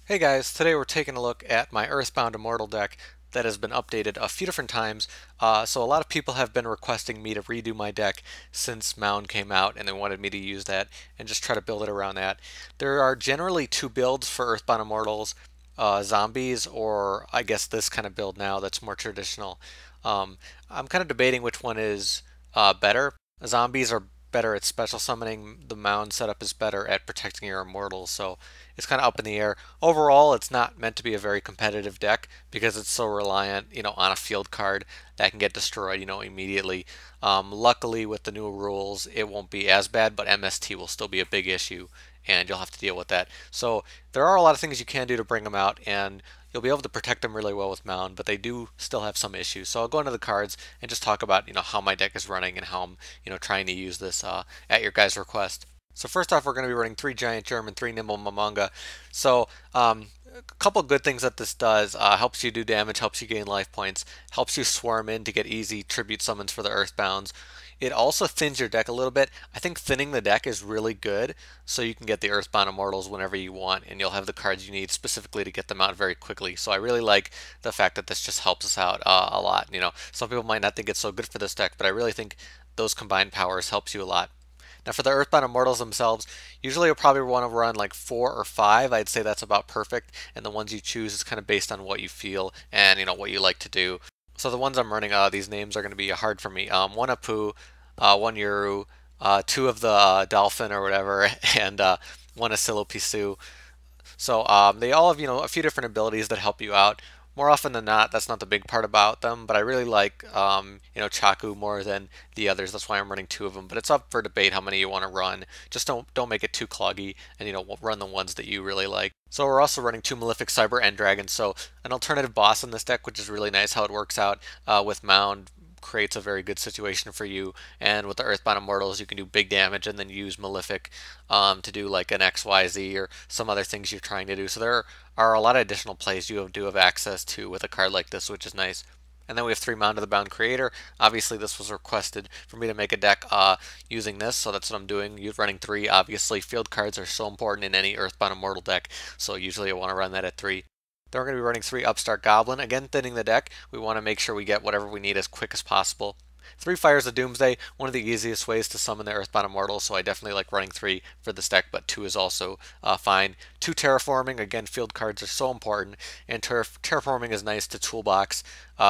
Hey guys, today we're taking a look at my Earthbound Immortal deck that has been updated a few different times. So a lot of people have been requesting me to redo my deck since Mound came out, and they wanted me to use that and just try to build it around that. There are generally two builds for Earthbound Immortals, zombies, or I guess this kind of build now that's more traditional. I'm kind of debating which one is better. Zombies are better at special summoning. The Mound setup is better at protecting your immortals, so it's kind of up in the air. Overall, it's not meant to be a very competitive deck because it's so reliant, on a field card that can get destroyed, immediately. Luckily, with the new rules, it won't be as bad, but MST will still be a big issue, and you'll have to deal with that. So there are a lot of things you can do to bring them out, and you'll be able to protect them really well with Mound, but they do still have some issues. So I'll go into the cards and just talk about how my deck is running and how I'm trying to use this at your guys' request. So first off, we're going to be running 3 Giant Germ and 3 Nimble Momonga. So a couple good things that this does: helps you do damage, helps you gain life points, helps you swarm in to get easy tribute summons for the Earthbounds. It also thins your deck a little bit. I think thinning the deck is really good, so you can get the Earthbound Immortals whenever you want, and you'll have the cards you need specifically to get them out very quickly. So I really like the fact that this just helps us out a lot. Some people might not think it's so good for this deck, but I really think those combined powers helps you a lot. Now for the Earthbound Immortals themselves, usually you'll probably want to run like 4 or 5. I'd say that's about perfect, and the ones you choose is kind of based on what you feel and what you like to do. So the ones I'm running, these names are going to be hard for me. One Apu, one Yuru, two of the Dolphin or whatever, and one Aslla Piscu. So they all have a few different abilities that help you out. More often than not, that's not the big part about them, but I really like Chacu more than the others. That's why I'm running 2 of them. But it's up for debate how many you want to run. Just don't make it too cloggy, and run the ones that you really like. So we're also running 2 Malefic Cyber and Dragon, so an alternative boss in this deck, which is really nice how it works out with Mound. Creates a very good situation for you, and with the Earthbound Immortals you can do big damage and then use Malefic to do like an XYZ or some other things you're trying to do. So there are a lot of additional plays you do have access to with a card like this, which is nice. And then we have 3 Mound of the Bound Creator. Obviously this was requested for me to make a deck using this, so that's what I'm doing. You're running 3. Obviously field cards are so important in any Earthbound Immortal deck, so usually I want to run that at 3. Then we're going to be running 3 Upstart Goblin. Again, thinning the deck. We want to make sure we get whatever we need as quick as possible. 3 Fires of Doomsday, one of the easiest ways to summon the Earthbound Immortals, so I definitely like running 3 for this deck, but 2 is also fine. 2 Terraforming, again, field cards are so important, and Terraforming is nice to toolbox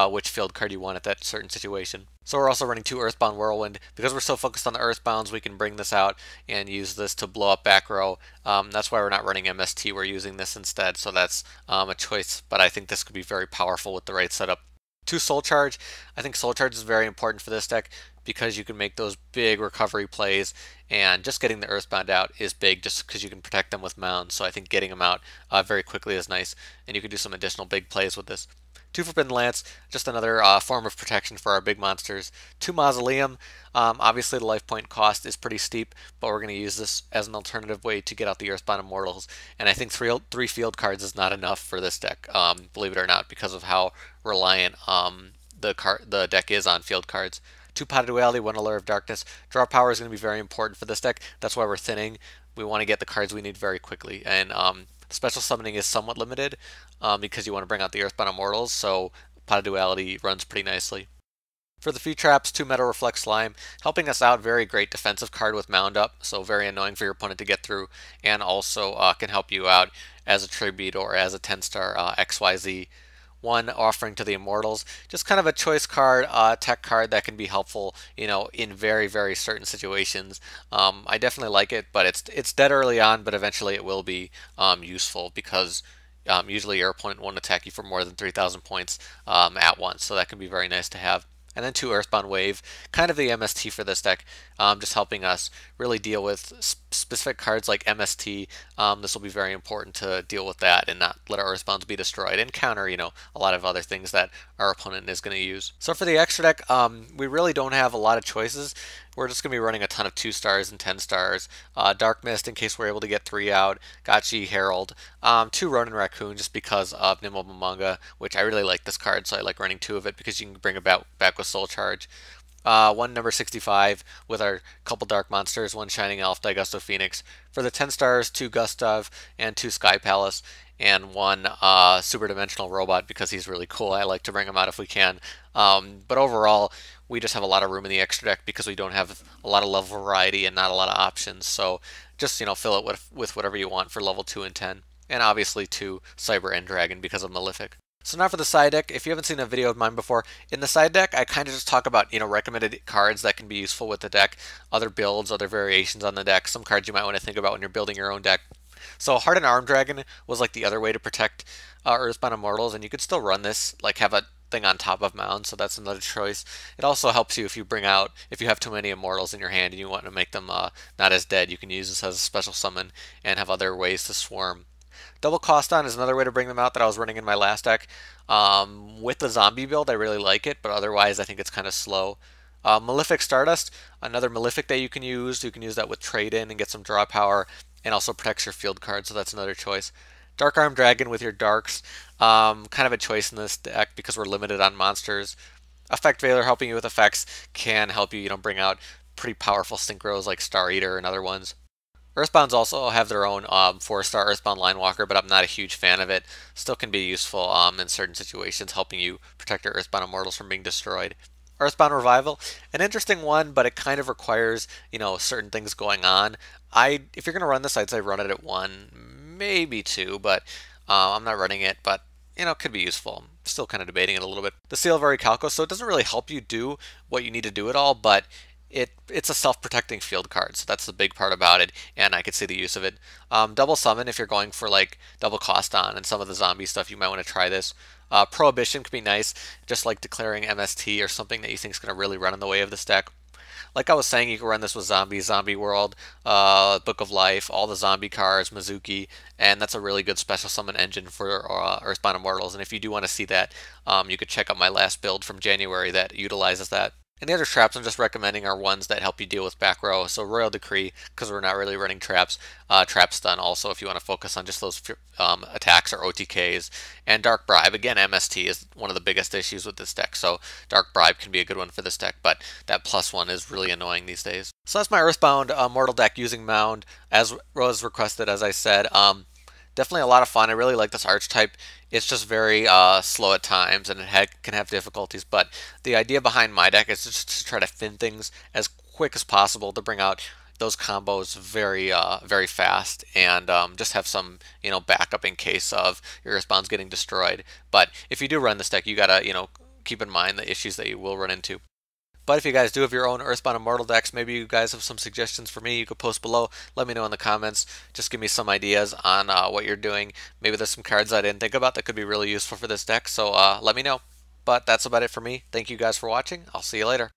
which field card you want at that certain situation. So we're also running 2 Earthbound Whirlwind. Because we're so focused on the Earthbounds, we can bring this out and use this to blow up back row. That's why we're not running MST, we're using this instead, so that's a choice, but I think this could be very powerful with the right setup. 2 Soul Charge. I think Soul Charge is very important for this deck because you can make those big recovery plays, and just getting the Earthbound out is big just because you can protect them with Mounds. So I think getting them out very quickly is nice, and you can do some additional big plays with this. 2 Forbidden Lance, just another form of protection for our big monsters. 2 Mausoleum, obviously the life point cost is pretty steep, but we're going to use this as an alternative way to get out the Earthbound Immortals. And I think 3 field cards is not enough for this deck, believe it or not, because of how reliant the deck is on field cards. 2 Pot of Duality, 1 Allure of Darkness. Draw power is going to be very important for this deck. That's why we're thinning. We want to get the cards we need very quickly, and special summoning is somewhat limited because you want to bring out the Earthbound Immortals, so Pot of Duality runs pretty nicely. For the few traps, 2 Metal Reflect Slime, helping us out, very great defensive card with Mound up, so very annoying for your opponent to get through, and also can help you out as a tribute or as a 10-star XYZ. 1 Offering to the Immortals, just kind of a choice card, tech card that can be helpful, in very, very certain situations. I definitely like it, but it's dead early on, but eventually it will be useful because usually your opponent won't attack you for more than 3,000 points at once, so that can be very nice to have. And then 2 Earthbound Wave, kind of the MST for this deck, just helping us really deal with specific cards like MST. This will be very important to deal with that and not let our Earthbounds be destroyed and counter, a lot of other things that our opponent is going to use. So for the extra deck, we really don't have a lot of choices. We're just going to be running a ton of 2 stars and 10 stars. Dark Mist in case we're able to get 3 out. Gachi, Herald. 2 Ronin Raccoon just because of Nimble Momonga, which I really like this card, so I like running 2 of it because you can bring it back with Soul Charge. one number 65 with our couple dark monsters, one shining elf, Daigusto Phoenix. For the 10 stars, 2 Gustav and 2 Skypalace, and one Superdimensional robot because he's really cool. I like to bring him out if we can. But overall, we just have a lot of room in the extra deck because we don't have a lot of level variety and not a lot of options. So just fill it with whatever you want for level 2 and 10. And obviously 2 Cyber and Dragon because of Malefic. So now for the side deck. If you haven't seen a video of mine before, in the side deck I kind of just talk about recommended cards that can be useful with the deck, other builds, other variations on the deck, some cards you might want to think about when you're building your own deck. So Hardened Arm Dragon was like the other way to protect Earthbound Immortals, and you could still run this, like have a thing on top of Mound, so that's another choice. It also helps you if you have too many Immortals in your hand and you want to make them not as dead, you can use this as a special summon and have other ways to swarm. Double Coston is another way to bring them out that I was running in my last deck. With the zombie build, I really like it, but otherwise I think it's kind of slow. Malefic Stardust, another Malefic that you can use. You can use that with trade in and get some draw power, and also protects your field card, so that's another choice. Dark Arm Dragon with your darks, kind of a choice in this deck because we're limited on monsters. Effect Veiler helping you with effects can help you, bring out pretty powerful synchros like Star Eater and other ones. Earthbounds also have their own 4-star Earthbound Linewalker, but I'm not a huge fan of it. Still can be useful in certain situations, helping you protect your Earthbound Immortals from being destroyed. Earthbound Revival, an interesting one, but it kind of requires, certain things going on. If you're going to run this, I'd say run it at 1, maybe 2, but I'm not running it, but it could be useful. I'm still kind of debating it a little bit. The Seal of Orichalco, so it doesn't really help you do what you need to do at all, but it's a self-protecting field card, so that's the big part about it, and I could see the use of it. Double Summon, if you're going for like double cost on and some of the zombie stuff, you might want to try this. Prohibition could be nice, just like declaring MST or something that you think is going to really run in the way of this deck. Like I was saying, you can run this with Zombies, Zombie World, Book of Life, all the zombie cards, Mizuki, and that's a really good special summon engine for Earthbound Immortals. And if you do want to see that, you could check out my last build from January that utilizes that. And the other traps I'm just recommending are ones that help you deal with back row. So Royal Decree, because we're not really running traps. Trap Stun also, if you want to focus on just those attacks or OTKs. And Dark Bribe, again, MST is one of the biggest issues with this deck. So Dark Bribe can be a good one for this deck, but that +1 is really annoying these days. So that's my Earthbound Mortal deck using Mound, as was requested, as I said. Definitely a lot of fun. I really like this archetype. It's just very slow at times, and it can have difficulties. But the idea behind my deck is just to try to thin things as quick as possible to bring out those combos very fast, and just have some backup in case of your Earthbound's getting destroyed. But if you do run this deck, you gotta keep in mind the issues that you will run into. But if you guys do have your own Earthbound Immortal decks, maybe you guys have some suggestions for me, you could post below. Let me know in the comments. Just give me some ideas on what you're doing. Maybe there's some cards I didn't think about that could be really useful for this deck, so let me know. But that's about it for me. Thank you guys for watching. I'll see you later.